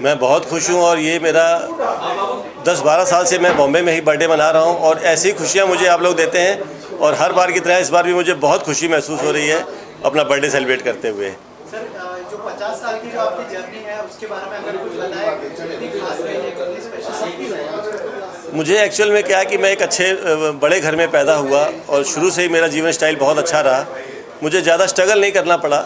मैं बहुत खुश हूँ और ये मेरा 10-12 साल से मैं बॉम्बे में ही बर्थडे मना रहा हूँ और ऐसी खुशियाँ मुझे आप लोग देते हैं और हर बार की तरह इस बार भी मुझे बहुत खुशी महसूस हो रही है अपना बर्थडे सेलिब्रेट करते हुए। सर, जो 50 साल की जो आपकी जर्नी है उसके बारे में अगर कुछ बताएं, कितनी खास रही है, कितनी स्पेशल है? मुझे एक्चुअल में क्या है कि मैं एक अच्छे बड़े घर में पैदा हुआ और शुरू से ही मेरा जीवन स्टाइल बहुत अच्छा रहा। मुझे ज़्यादा स्ट्रगल नहीं करना पड़ा।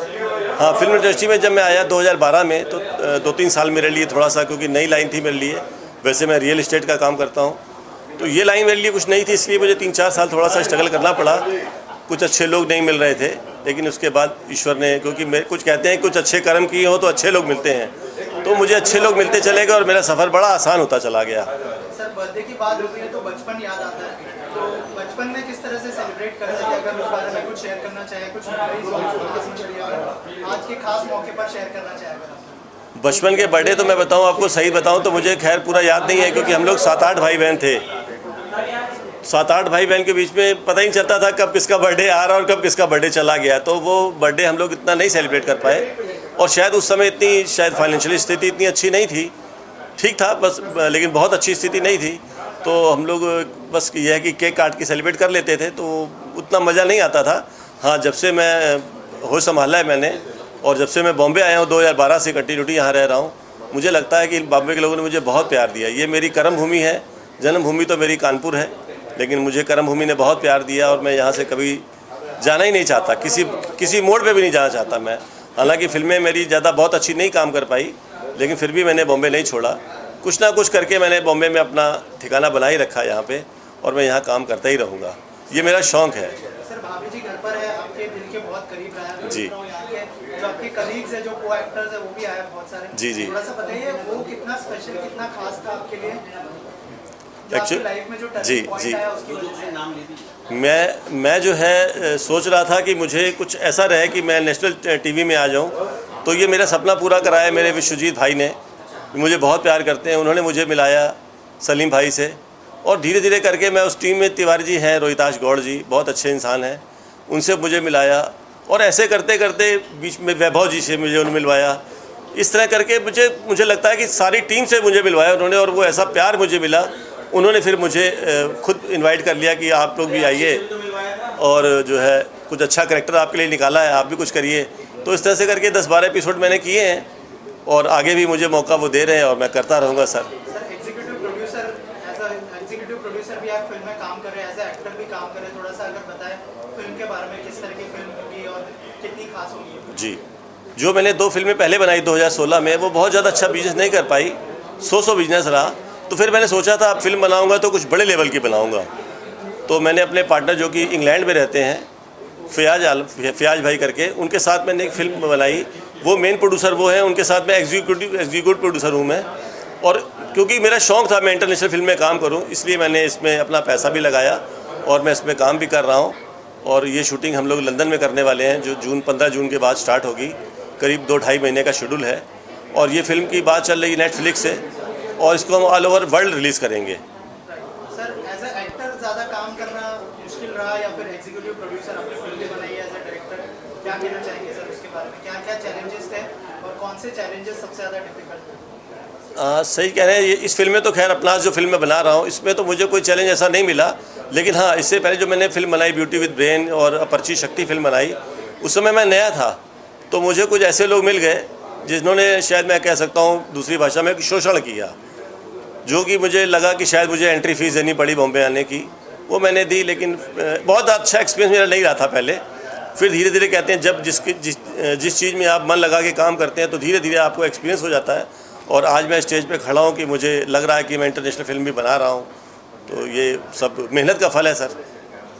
हाँ, फिल्म इंडस्ट्री में जब मैं आया 2012 में तो 2-3 साल मेरे लिए थोड़ा सा, क्योंकि नई लाइन थी मेरे लिए। वैसे मैं रियल एस्टेट का काम करता हूँ, तो ये लाइन मेरे लिए कुछ नहीं थी, इसलिए मुझे 3-4 साल थोड़ा सा स्ट्रगल करना पड़ा। कुछ अच्छे लोग नहीं मिल रहे थे, लेकिन उसके बाद ईश्वर ने, क्योंकि मेरे कुछ कहते हैं कुछ अच्छे कर्म किए हो तो अच्छे लोग मिलते हैं, तो मुझे अच्छे लोग मिलते चले गए और मेरा सफ़र बड़ा आसान होता चला गया। सर, बर्थडे की बात होती है तो बचपन याद आता है, तो बचपन में किस तरह से सेलिब्रेट करते थे? अगर उस बारे में कुछ शेयर करना चाहे, कुछ आज के खास मौके पर शेयर करना चाहे अगर? बचपन के बर्थडे तो मैं बताऊं, आपको सही बताऊं तो मुझे खैर पूरा याद नहीं है, क्योंकि हम लोग 7-8 भाई बहन थे। 7-8 भाई बहन के बीच में पता ही नहीं चलता था कब किसका बर्थडे आ रहा और कब किसका बर्थडे चला गया, तो वो बर्थडे हम लोग इतना नहीं सेलिब्रेट कर पाए। और शायद उस समय इतनी शायद फाइनेंशियल स्थिति इतनी अच्छी नहीं थी, ठीक था बस, लेकिन बहुत अच्छी स्थिति नहीं थी। तो हम लोग बस यह है कि केक काट के सेलिब्रेट कर लेते थे, तो उतना मज़ा नहीं आता था। हाँ, जब से मैं होश संभाला है मैंने और जब से मैं बॉम्बे आया हूँ 2012 से कंटिन्यूटी यहाँ रह रहा हूँ, मुझे लगता है कि बॉम्बे के लोगों ने मुझे बहुत प्यार दिया। ये मेरी कर्म भूमि है, जन्मभूमि तो मेरी कानपुर है, लेकिन मुझे कर्म भूमि ने बहुत प्यार दिया और मैं यहाँ से कभी जाना ही नहीं चाहता, किसी मोड़ पे भी नहीं जाना चाहता मैं। हालांकि फिल्में मेरी ज़्यादा बहुत अच्छी नहीं काम कर पाई, लेकिन फिर भी मैंने बॉम्बे नहीं छोड़ा। कुछ ना कुछ करके मैंने बॉम्बे में अपना ठिकाना बना ही रखा यहाँ पे, और मैं यहाँ काम करता ही रहूँगा, ये मेरा शौक़ है। सर, भाभी जी घर पर है, आपके दिल के बहुत करीब रहा है जी। जो आपके कलीग्स है, जो को एक्टर्स है, वो भी आए बहुत सारे। जी। थोड़ा सा बताइए वो कितना स्पेशल, कितना खास था आपके लिए, लाइफ में जो जी आया उसकी वजह से? मैं जो है सोच रहा था कि मुझे कुछ ऐसा रहे कि मैं नेशनल टीवी में आ जाऊं, तो ये मेरा सपना पूरा कराया मेरे विश्वजीत भाई ने। मुझे बहुत प्यार करते हैं, उन्होंने मुझे मिलाया सलीम भाई से, और धीरे धीरे करके मैं उस टीम में तिवारी जी हैं, रोहिताश गौड़ जी बहुत अच्छे इंसान हैं, उनसे मुझे मिलाया, और ऐसे करते करते बीच में वैभव जी से मुझे मिलवाया। इस तरह करके मुझे लगता है कि सारी टीम से मुझे मिलवाया उन्होंने, और वो ऐसा प्यार मुझे मिला। उन्होंने फिर मुझे खुद इनवाइट कर लिया कि आप लोग भी आइए और जो है कुछ अच्छा करैक्टर आपके लिए निकाला है, आप भी कुछ करिए। तो इस तरह से करके 10-12 एपिसोड मैंने किए हैं और आगे भी मुझे मौका वो दे रहे हैं और मैं करता रहूँगा सर। एग्जीक्यूटिव प्रोड्यूसर भी आप फिल्म में काम कर रहे हैं, एज ए एक्टर भी काम कर रहे हैं, थोड़ा सा अगर बताएं फिल्म के बारे में, किस तरह की फिल्म होगी और कितनी खास होगी? जी, जो मैंने 2 फिल्में पहले बनाई 2016 में, वो बहुत ज़्यादा अच्छा बिजनेस नहीं कर पाई, 100 बिजनेस रहा। तो फिर मैंने सोचा था अब फिल्म बनाऊंगा तो कुछ बड़े लेवल की बनाऊंगा। तो मैंने अपने पार्टनर जो कि इंग्लैंड में रहते हैं, फ़याज भाई करके, उनके साथ मैंने एक फ़िल्म बनाई। वो मेन प्रोड्यूसर वो हैं, उनके साथ मैं एग्जीक्यूटिव प्रोड्यूसर हूँ मैं। और क्योंकि मेरा शौक़ था मैं इंटरनेशनल फिल्म में काम करूँ, इसलिए मैंने इसमें अपना पैसा भी लगाया और मैं इसमें काम भी कर रहा हूँ। और ये शूटिंग हम लोग लंदन में करने वाले हैं, जो 15 जून के बाद स्टार्ट होगी। करीब 2-2.5 महीने का शेड्यूल है, और ये फिल्म की बात चल रही है नेटफ्लिक्स से, और इसको हम ऑल ओवर वर्ल्ड रिलीज़ करेंगे। सर, एज ए एक्टर ज़्यादा काम करना मुश्किल रहा या फिर एग्जीक्यूटिव प्रोड्यूसर आपने फिल्म बनाई है एज ए डायरेक्टर, क्या कहना चाहेंगे सर उसके बारे में? क्या क्या चैलेंजेस थे और कौन से चैलेंजेस सबसे ज़्यादा डिफिकल्ट थे? सही कह रहे हैं। इस फिल्म में तो खैर अपना जो फिल्म मैं बना रहा हूँ, इसमें तो मुझे कोई चैलेंज ऐसा नहीं मिला, लेकिन हाँ, इससे पहले जो मैंने फिल्म बनाई ब्यूटी विद ब्रेन और अपरिचित शक्ति फिल्म बनाई, उस समय मैं नया था, तो मुझे कुछ ऐसे लोग मिल गए जिन्होंने शायद मैं कह सकता हूँ दूसरी भाषा में शोषण किया, जो कि मुझे लगा कि शायद मुझे एंट्री फ़ीस देनी पड़ी बॉम्बे आने की। वो मैंने दी, लेकिन बहुत अच्छा एक्सपीरियंस मेरा नहीं रहा था पहले। फिर धीरे धीरे कहते हैं जब जिस चीज़ में आप मन लगा के काम करते हैं तो धीरे धीरे आपको एक्सपीरियंस हो जाता है। और आज मैं स्टेज पे खड़ा हूँ कि मुझे लग रहा है कि मैं इंटरनेशनल फिल्म भी बना रहा हूँ, तो ये सब मेहनत का फल है सर।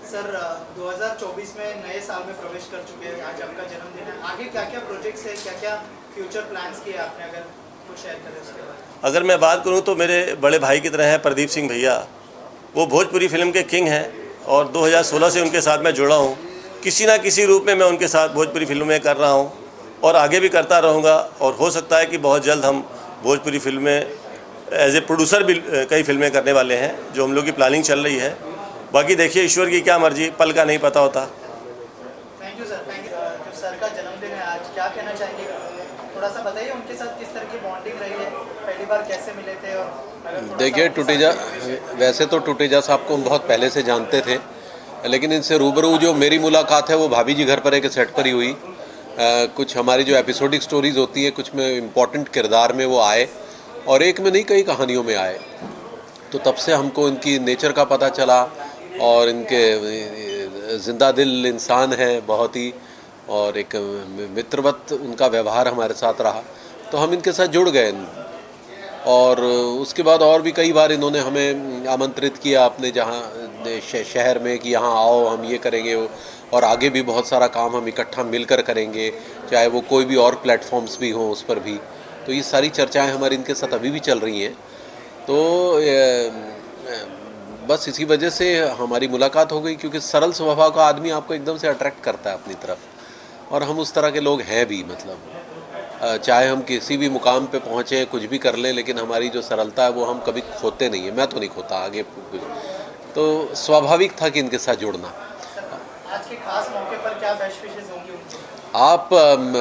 सर, 2024 में नए साल में प्रवेश कर चुके हैं, आज आपका जन्मदिन है। आगे क्या क्या प्रोजेक्ट्स है, क्या क्या फ्यूचर प्लान्स किए आपने, अगर कुछ शेयर करें उसके बारे में? अगर मैं बात करूं तो मेरे बड़े भाई की तरह हैं प्रदीप सिंह भैया, वो भोजपुरी फिल्म के किंग हैं, और 2016 से उनके साथ मैं जुड़ा हूं। किसी ना किसी रूप में मैं उनके साथ भोजपुरी फिल्मों में कर रहा हूं और आगे भी करता रहूंगा, और हो सकता है कि बहुत जल्द हम भोजपुरी फिल्में एज ए प्रोड्यूसर भी कई फिल्में करने वाले हैं, जो हम लोग की प्लानिंग चल रही है। बाकी देखिए ईश्वर की क्या मर्जी, पल का नहीं पता होता। Thank you sir, thank you. जो सर का जन्मदिन है आज, क्या कहना चाहेंगे? थोड़ा सा बताइए उनके साथ किस तरह की बॉन्डिंग रही है। पहली बार कैसे मिले थे? और अगर थोड़ा देखिए, सा टुटेजा, वैसे तो टुटेजा साहब को हम बहुत पहले से जानते थे, लेकिन इनसे रूबरू जो मेरी मुलाकात है वो भाभी जी घर पर एक सेट पर ही हुई। कुछ हमारी जो एपिसोडिक स्टोरीज़ होती हैं, कुछ में इम्पोर्टेंट किरदार में वो आए, और एक में नहीं कई कहानियों में आए। तो तब से हमको इनकी नेचर का पता चला, और इनके ज़िंदा दिल इंसान है बहुत ही, और एक मित्रवत उनका व्यवहार हमारे साथ रहा, तो हम इनके साथ जुड़ गए। और उसके बाद और भी कई बार इन्होंने हमें आमंत्रित किया अपने शहर में कि यहाँ आओ, हम ये करेंगे, और आगे भी बहुत सारा काम हम इकट्ठा मिलकर करेंगे, चाहे वो कोई भी और प्लेटफॉर्म्स भी हों उस पर भी। तो ये सारी चर्चाएं हमारी इनके साथ अभी भी चल रही हैं। तो बस इसी वजह से हमारी मुलाकात हो गई, क्योंकि सरल स्वभाव का आदमी आपको एकदम से अट्रैक्ट करता है अपनी तरफ, और हम उस तरह के लोग हैं भी। मतलब चाहे हम किसी भी मुकाम पे पहुँचे, कुछ भी कर लें, लेकिन हमारी जो सरलता है वो हम कभी खोते नहीं है। मैं तो नहीं खोता आगे कुछ। तो स्वाभाविक था कि इनके साथ जुड़ना। आज के खास मौके पर क्या बेस्ट विशेस होंगी उनकी? आप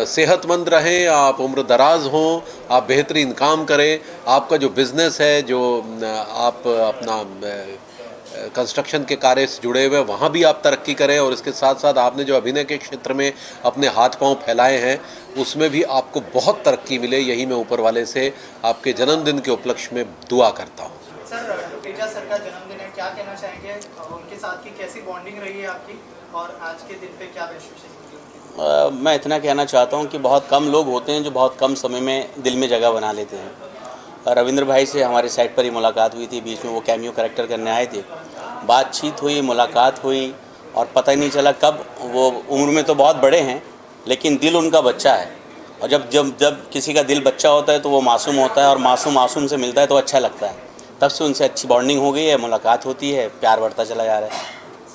सेहतमंद रहें, आप उम्र दराज हों, आप बेहतरीन काम करें, आपका जो बिज़नेस है, जो आप अपना कंस्ट्रक्शन के कार्य से जुड़े हुए, वहाँ भी आप तरक्की करें, और इसके साथ साथ आपने जो अभिनय के क्षेत्र में अपने हाथ पांव फैलाए हैं उसमें भी आपको बहुत तरक्की मिले। यही मैं ऊपर वाले से आपके जन्मदिन के उपलक्ष्य में दुआ करता हूँ। सर, टुटेजा सर का जन्मदिन है, क्या कहना चाहेंगे? उनके साथ की कैसी बॉन्डिंग रही है आपकी, और आज के दिन पे क्या बेस्ट विशेस होंगी उनकी? मैं इतना कहना चाहता हूँ कि बहुत कम लोग होते हैं जो बहुत कम समय में दिल में जगह बना लेते हैं। रविंद्र भाई से हमारे सेट पर ही मुलाकात हुई थी, बीच में वो कैमियो कैरेक्टर करने आए थे, बातचीत हुई, मुलाकात हुई, और पता ही नहीं चला कब। वो उम्र में तो बहुत बड़े हैं, लेकिन दिल उनका बच्चा है, और जब जब जब किसी का दिल बच्चा होता है तो वो मासूम होता है, और मासूम से मिलता है तो अच्छा लगता है। तब से उनसे अच्छी बॉन्डिंग हो गई है, मुलाकात होती है, प्यार बढ़ता चला जा रहा है।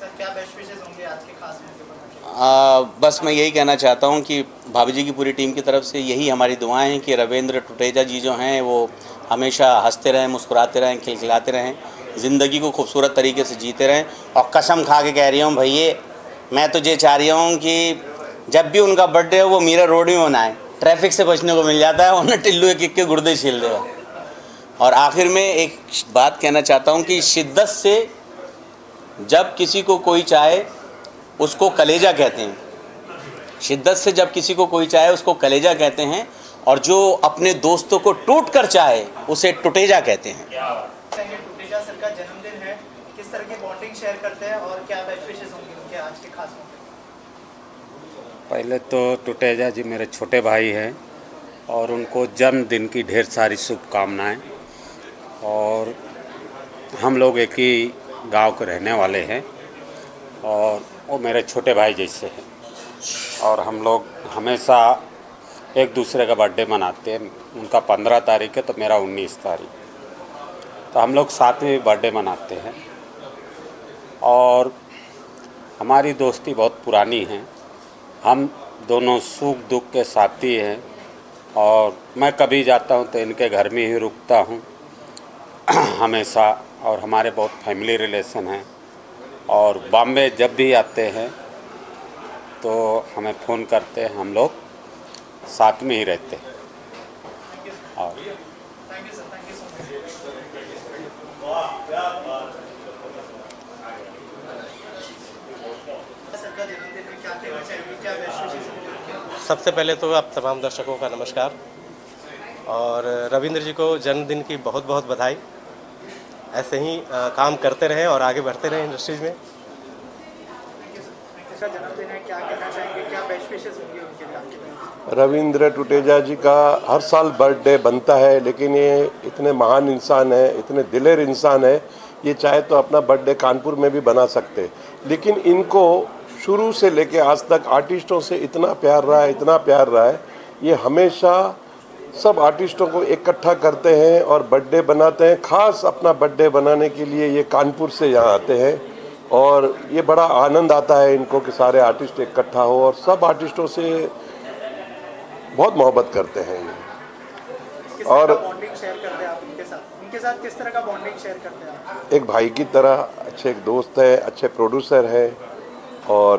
सर, क्या बेस्ट विशेस होंगे आज के खास मौके पर? बस मैं यही कहना चाहता हूँ कि भाभी जी की पूरी टीम की तरफ से यही हमारी दुआएं हैं कि रविंद्र टुटेजा जी जो हैं वो हमेशा हंसते रहें, मुस्कुराते रहें, खिलखिलाते रहें, ज़िंदगी को खूबसूरत तरीके से जीते रहें। और कसम खा के कह रही हूँ भैया, मैं तो ये चाह रही हूँ कि जब भी उनका बर्थडे हो वो मीरा रोड में मनाएं, ट्रैफिक से बचने को मिल जाता है, और न टिल्लू के गुर्दे छील देगा। और आखिर में एक बात कहना चाहता हूँ कि शिद्दत से जब किसी को कोई चाहे उसको कलेजा कहते हैं। शिद्दत से जब किसी को कोई चाहे उसको कलेजा कहते हैं, और जो अपने दोस्तों को टूट कर चाहे उसे टुटेजा कहते हैं। टुटेजा सर का जन्मदिन है, किस तरह की बॉन्डिंग शेयर करते हैं, और क्या बेस्ट विशेस होंगी उनके आज के खास मौके पर? पहले तो टुटेजा जी मेरे छोटे भाई हैं, और उनको जन्मदिन की ढेर सारी शुभकामनाएं। और हम लोग एक ही गांव के रहने वाले हैं, और वो मेरे छोटे भाई जैसे हैं, और हम लोग हमेशा एक दूसरे का बर्थडे मनाते हैं। उनका 15 तारीख है तो मेरा 19 तारीख, तो हम लोग साथ में बर्थडे मनाते हैं। और हमारी दोस्ती बहुत पुरानी है, हम दोनों सुख दुख के साथी हैं, और मैं कभी जाता हूं तो इनके घर में ही रुकता हूं हमेशा। और हमारे बहुत फैमिली रिलेशन हैं, और बॉम्बे जब भी आते हैं तो हमें फ़ोन करते हैं, हम लोग साथ में ही रहते हैं। और thank you so much. Sir का जन्मदिन है, क्या कहना चाहेंगे, क्या बेस्ट विशेस होंगी उनकी? सबसे पहले तो आप तमाम दर्शकों का नमस्कार, और रविंद्र जी को जन्मदिन की बहुत बहुत बधाई। ऐसे ही काम करते रहें और आगे बढ़ते रहें इंडस्ट्रीज़ में। का जन्मदिन है, क्या कहना चाहेंगे, क्या बेस्ट विशेस होंगी उनके लिए आपके लिए? रविंद्र टुटेजा जी का हर साल बर्थडे बनता है, लेकिन ये इतने महान इंसान है, इतने दिलेर इंसान है, ये चाहे तो अपना बर्थडे कानपुर में भी बना सकते, लेकिन इनको शुरू से लेके आज तक आर्टिस्टों से इतना प्यार रहा है, इतना प्यार रहा है। ये हमेशा सब आर्टिस्टों को इकट्ठा करते हैं और बर्थडे बनाते हैं। खास अपना बर्थडे बनाने के लिए ये कानपुर से यहाँ आते हैं, और ये बड़ा आनंद आता है इनको कि सारे आर्टिस्ट इकट्ठा हो, और सब आर्टिस्टों से बहुत मोहब्बत करते हैं ये। किस और तरह का बॉन्डिंग शेयर करते हैं आप उनके साथ किस तरह का बॉन्डिंग शेयर करते हैं आप? एक भाई की तरह, अच्छे एक दोस्त है, अच्छे प्रोड्यूसर है, और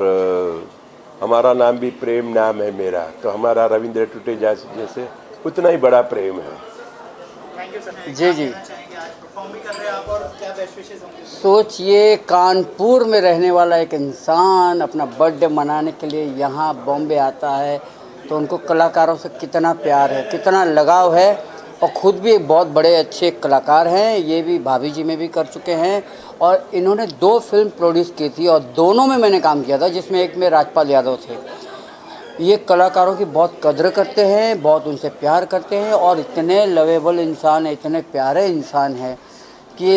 हमारा नाम भी प्रेम नाम है मेरा, तो हमारा रविंद्र टुटेजा जैसे उतना ही बड़ा प्रेम है। Thank you sir. जी, जी। कहना चाहेंगे आज परफॉर्म भी कर रहे हैं आप और क्या बेस्ट विशेस होंगे? सोचिए कानपुर में रहने वाला एक इंसान अपना बर्थडे मनाने के लिए यहाँ बॉम्बे आता है, तो उनको कलाकारों से कितना प्यार है, कितना लगाव है, और ख़ुद भी एक बहुत बड़े अच्छे कलाकार हैं। ये भी भाभी जी में भी कर चुके हैं, और इन्होंने 2 फिल्म प्रोड्यूस की थी और दोनों में मैंने काम किया था, जिसमें एक में राजपाल यादव थे। ये कलाकारों की बहुत कद्र करते हैं, बहुत उनसे प्यार करते हैं, और इतने लवेबल इंसान है, इतने प्यारे इंसान हैं कि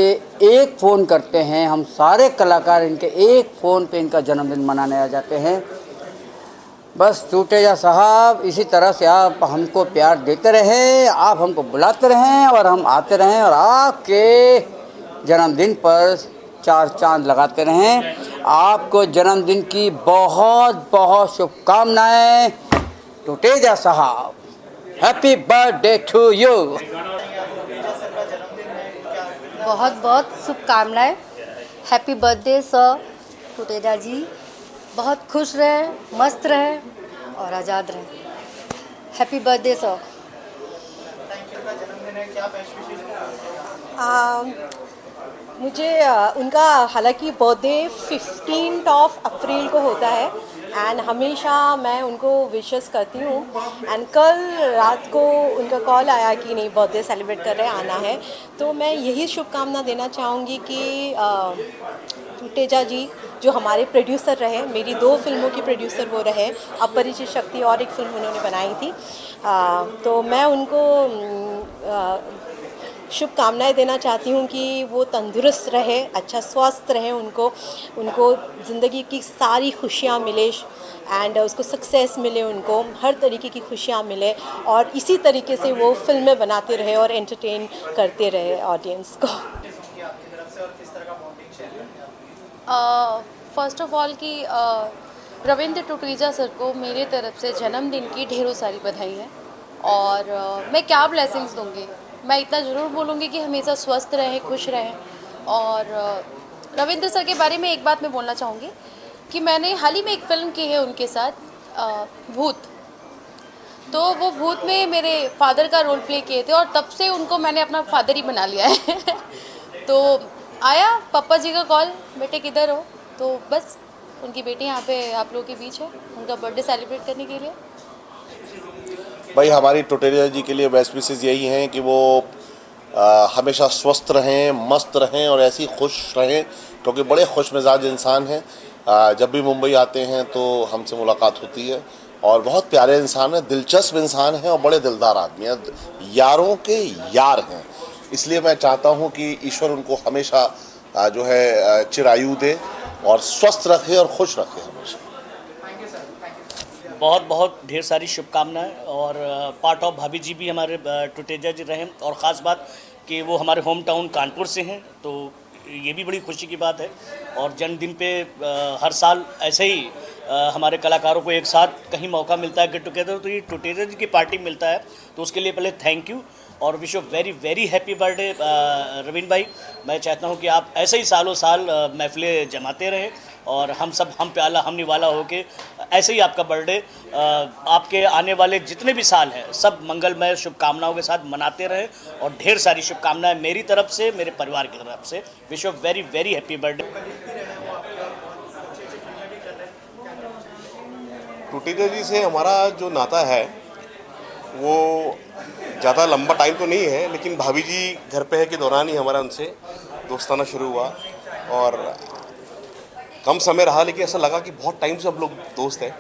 एक फ़ोन करते हैं, हम सारे कलाकार इनके एक फ़ोन पे इनका जन्मदिन मनाने आ जाते हैं। बस टूटेजा साहब, इसी तरह से आप हमको प्यार देते रहें, आप हमको बुलाते रहें और हम आते रहें, और आपके जन्मदिन पर 4 चांद लगाते रहें। आपको जन्मदिन की बहुत बहुत शुभकामनाएं टूटेजा साहब। Happy birthday to you. बहुत बहुत शुभकामनाएं। Happy birthday sir Tuteja ji. बहुत खुश रहें, मस्त रहें और आज़ाद रहें। Happy birthday sir. जन्मदिन है, क्या बेस्ट विशेस होंगे? मुझे उनका हालांकि बर्थडे 15 अप्रैल को होता है, एंड हमेशा मैं उनको विशेस करती हूँ। एंड कल रात को उनका कॉल आया कि नहीं बर्थडे सेलिब्रेट कर रहे हैं, आना है। तो मैं यही शुभकामना देना चाहूँगी कि टूटेजा जी जो हमारे प्रोड्यूसर रहे, मेरी 2 फिल्मों की प्रोड्यूसर वो रहे, अपरिचित शक्ति और एक फिल्म उन्होंने बनाई थी। तो मैं उनको शुभकामनाएं देना चाहती हूँ कि वो तंदुरुस्त रहे, अच्छा स्वस्थ रहे, उनको ज़िंदगी की सारी खुशियाँ मिले, एंड उसको सक्सेस मिले, उनको हर तरीके की खुशियाँ मिले, और इसी तरीके से वो फिल्में बनाते रहे और एंटरटेन करते रहे ऑडियंस को। फर्स्ट ऑफ ऑल कि रविंद्र टूटेजा सर को मेरे तरफ से जन्मदिन की ढेरों सारी बधाई है। और मैं क्या ब्लेसिंग्स दूंगी, मैं इतना ज़रूर बोलूँगी कि हमेशा स्वस्थ रहें, खुश रहें। और रविंद्र सर के बारे में एक बात मैं बोलना चाहूँगी कि मैंने हाल ही में एक फ़िल्म की है उनके साथ, भूत। तो वो भूत में मेरे फादर का रोल प्ले किए थे, और तब से उनको मैंने अपना फादर ही बना लिया है। तो आया पापा जी का कॉल, बेटे किधर हो? तो बस उनकी बेटी यहाँ पे आप लोगों के बीच है, उनका बर्थडे सेलिब्रेट करने के लिए। भाई हमारी टूटेजा जी के लिए बेस्ट विशेस यही हैं कि वो हमेशा स्वस्थ रहें, मस्त रहें और ऐसे ही खुश रहें, क्योंकि बड़े खुश मिजाज इंसान हैं। जब भी मुंबई आते हैं तो हमसे मुलाकात होती है, और बहुत प्यारे इंसान हैं, दिलचस्प इंसान हैं और बड़े दिलदार आदमी हैं, यारों के यार हैं। इसलिए मैं चाहता हूं कि ईश्वर उनको हमेशा जो है चिरायु दे और स्वस्थ रखे और खुश रखे हमेशा। बहुत बहुत ढेर सारी शुभकामनाएं। और पार्ट ऑफ भाभी जी भी हमारे टूटेजा जी रहे, और ख़ास बात कि वो हमारे होम टाउन कानपुर से हैं, तो ये भी बड़ी खुशी की बात है। और जन्मदिन पे हर साल ऐसे ही हमारे कलाकारों को एक साथ कहीं मौका मिलता है गेट टुगेदर, तो ये टूटेजा जी की पार्टी मिलता है, तो उसके लिए पहले थैंक यू और wish you very very happy birthday Ravindra भाई। मैं चाहता हूँ कि आप ऐसे ही सालों साल महफिलें जमाते रहें, और हम प्याला हम निवाला हो के ऐसे ही आपका बर्थडे आपके आने वाले जितने भी साल हैं सब मंगलमय शुभकामनाओं के साथ manaते रहें। और ढेर सारी शुभकामनाएं मेरी तरफ से, मेरे परिवार की तरफ से। Wish you very very happy birthday. Tuteja ji से हमारा जो नाता है वो ज़्यादा लंबा टाइम तो नहीं है, लेकिन भाभी जी घर पे है के दौरान ही हमारा उनसे दोस्ताना शुरू हुआ, और कम समय रहा, लेकिन ऐसा लगा कि बहुत टाइम से हम लोग दोस्त हैं,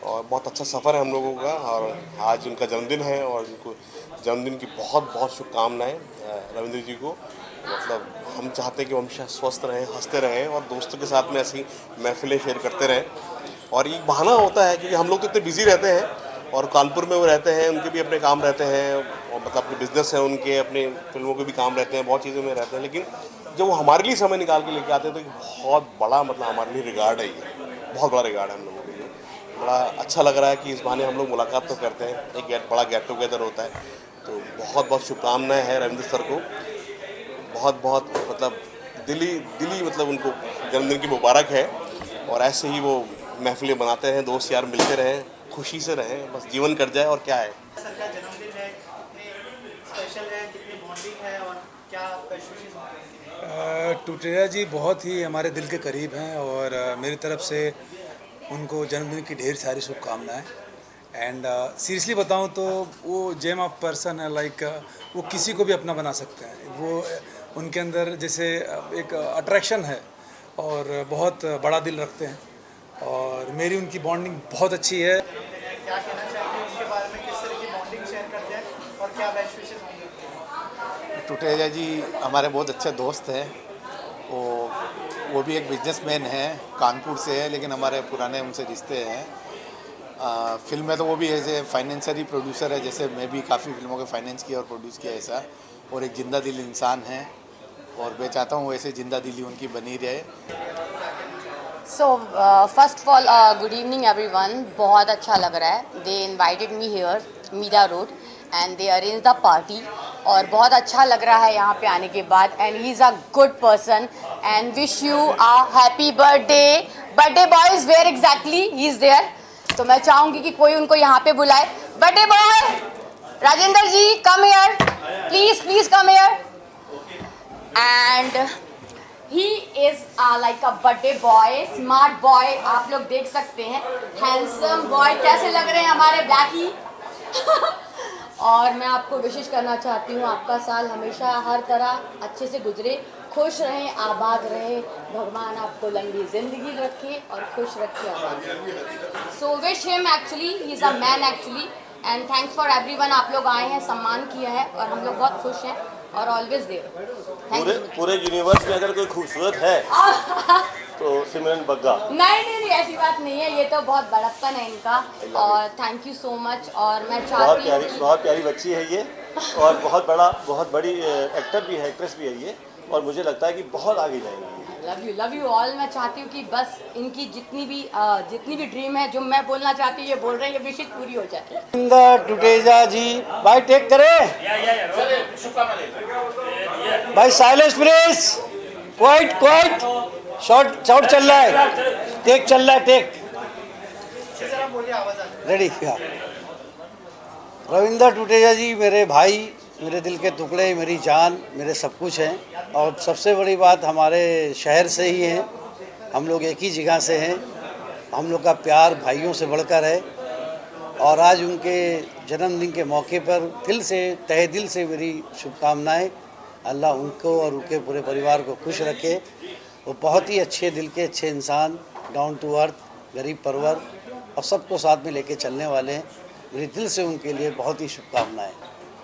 और बहुत अच्छा सफ़र है हम लोगों का। और आज उनका जन्मदिन है, और उनको जन्मदिन की बहुत बहुत शुभकामनाएं रविंद्र जी को। मतलब हम चाहते हैं कि वो हमेशा स्वस्थ रहें, हंसते रहें, और दोस्तों के साथ में ऐसी महफिलें शेयर करते रहें। और एक बहाना होता है क्योंकि हम लोग तो इतने बिजी रहते हैं, और कानपुर में वो रहते हैं, उनके भी अपने काम रहते हैं, और मतलब अपने बिजनेस है उनके, अपने फिल्मों के भी काम रहते हैं, बहुत चीज़ों में रहते हैं, लेकिन जब वो हमारे लिए समय निकाल के लेके आते हैं तो एक बहुत बड़ा मतलब हमारे लिए रिगार्ड है, ये बहुत बड़ा रिगार्ड है हम लोगों के लिए। बड़ा अच्छा लग रहा है कि इस बहाने हम लोग मुलाकात तो करते हैं, एक बड़ा गेट टुगेदर होता है। तो बहुत बहुत शुभकामनाएं हैं रविंद्र सर को, बहुत बहुत मतलब दिली मतलब उनको जन्मदिन की मुबारक है। और ऐसे ही वो महफिलें बनाते रहें, दोस्त यार मिलते रहें, खुशी से रहें, बस जीवन कट जाए और क्या है। क्या बेस्ट विशेस होंगे? टुटेजा जी बहुत ही हमारे दिल के करीब हैं और मेरी तरफ से उनको जन्मदिन की ढेर सारी शुभकामनाएं। एंड सीरियसली बताऊं तो वो जेम ऑफ पर्सन है, लाइक वो किसी को भी अपना बना सकते हैं। वो उनके अंदर जैसे एक अट्रैक्शन है और बहुत बड़ा दिल रखते हैं और मेरी उनकी बॉन्डिंग बहुत अच्छी है। क्या कहना चाहेंगे उसके बारे में, किस तरह की बॉन्डिंग शेयर करते हैं और क्या बेस्ट विशेस होंगे? टुटेजा जी हमारे बहुत अच्छे दोस्त हैं। वो भी एक बिजनेसमैन हैं, कानपुर से है, लेकिन हमारे पुराने उनसे रिश्ते हैं। फिल्म में तो वो भी ऐसे फाइनेंसरी प्रोड्यूसर है, जैसे मैं भी काफ़ी फिल्मों के फाइनेंस किया और प्रोड्यूस किया ऐसा, और एक जिंदा दिल इंसान है और मैं चाहता हूँ वैसे जिंदा दिली उनकी बनी रहे। So first of all good evening everyone. बहुत अच्छा लग रहा है। They invited me here Mira road and they arrange the party और बहुत अच्छा लग रहा है यहाँ पे आने के बाद। And he is a good person and wish you a happy birthday. Birthday boy is where exactly he is there, तो मैं चाहूँगी कि कोई उनको यहाँ पे बुलाए। Birthday boy Rajendra ji come here please, please come here. And he is like a birthday boy, smart boy, आप लोग देख सकते हैं। हैंडसम बॉय कैसे लग रहे हैं हमारे ब्लैकी। और मैं आपको विशेष करना चाहती हूँ, आपका साल हमेशा हर तरह अच्छे से गुजरे, खुश रहें, आबाद रहें, भगवान आपको लंबी ज़िंदगी रखे और खुश रखे, आबाद। So wish him, actually he is a man actually. And thanks for everyone, आप लोग आए हैं, सम्मान किया है और हम लोग बहुत खुश हैं और ऑलवेज देयर। पूरे यूनिवर्स में अगर कोई खूबसूरत है तो सिमरन बग्गा। नहीं, ऐसी बात नहीं है, ये तो बहुत बड़प्पन है इनका और थैंक यू सो मच। और मैं चाहती हूँ बहुत प्यारी बच्ची है ये और बहुत बड़ी एक्टर भी है, एक्ट्रेस भी है ये, और मुझे लगता है कि बहुत आगे जाएंगी। Love you all. मैं चाहती हूँ कि बस इनकी जितनी भी ड्रीम है, जो मैं बोलना चाहती हूँ ये बोल रहे हैं, ये विशेष पूरी हो जाए। टुटेजा जी भाई टेक करे भाई, साइलेंस प्लीज, क्वाइट शॉट चल रहा है, टेक चल रहा है, टेक रेडी। रविंद्र टुटेजा जी मेरे भाई, मेरे दिल के टुकड़े, मेरी जान, मेरे सब कुछ हैं और सबसे बड़ी बात हमारे शहर से ही हैं, हम लोग एक ही जगह से हैं, हम लोग का प्यार भाइयों से बढ़कर है। और आज उनके जन्मदिन के मौके पर दिल से, तहे दिल से मेरी शुभकामनाएं। अल्लाह उनको और उनके पूरे परिवार को खुश रखे। वो बहुत ही अच्छे दिल के अच्छे इंसान, डाउन टू अर्थ, गरीब परवर और सबको साथ में लेके चलने वाले हैं। मेरे दिल से उनके लिए बहुत ही शुभकामनाएं।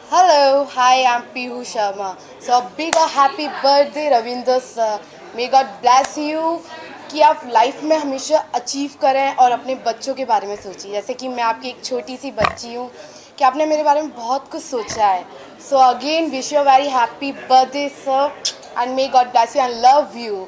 Hello, hi, I'm Pihu Sharma. So big happy birthday Ravinder sir. May God bless you कि आप लाइफ में हमेशा अचीव करें और अपने बच्चों के बारे में सोचिए। जैसे कि मैं आपकी एक छोटी सी बच्ची हूँ कि आपने मेरे बारे में बहुत कुछ सोचा है। So again wish you a very happy birthday sir and may God bless you and love you.